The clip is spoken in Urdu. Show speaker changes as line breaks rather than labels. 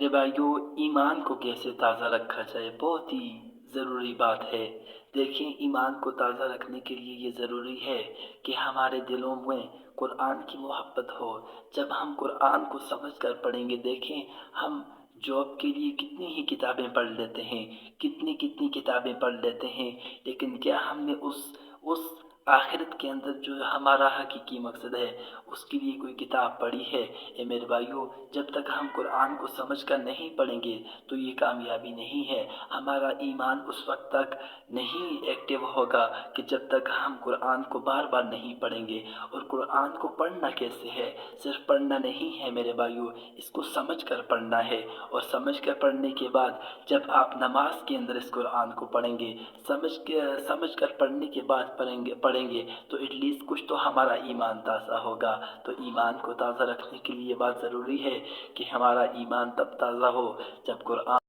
میرے بھائیوں، ایمان کو کیسے تازہ رکھا جائے، بہت ہی ضروری بات ہے۔ دیکھیں، ایمان کو تازہ رکھنے کے لیے یہ ضروری ہے کہ ہمارے دلوں میں قرآن کی محبت ہو۔ جب ہم قرآن کو سمجھ کر پڑھیں گے، دیکھیں ہم جاب کے لیے کتنی ہی کتابیں پڑھ لیتے ہیں، کتنی کتابیں پڑھ لیتے ہیں، لیکن کیا ہم نے اس آخرت کے اندر جو ہمارا حقیقی مقصد ہے اس کے لیے کوئی کتاب پڑھی ہے؟ اے میرے بھائیوں، جب تک ہم قرآن کو سمجھ کر نہیں پڑھیں گے تو یہ کامیابی نہیں ہے۔ ہمارا ایمان اس وقت تک نہیں ایکٹیو ہوگا کہ جب تک ہم قرآن کو بار بار نہیں پڑھیں گے۔ اور قرآن کو پڑھنا کیسے ہے؟ صرف پڑھنا نہیں ہے میرے بھائیوں، اس کو سمجھ کر پڑھنا ہے۔ اور سمجھ کر پڑھنے کے بعد جب آپ نماز کے اندر اس قرآن کو پڑھیں گے، سمجھ کر پڑھنے کے بعد پڑھیں گے تو ایٹ لیسٹ کچھ تو ہمارا ایمان تازہ ہوگا۔ تو ایمان کو تازہ رکھنے کے لیے یہ بات ضروری ہے کہ ہمارا ایمان تب تازہ ہو جب قرآن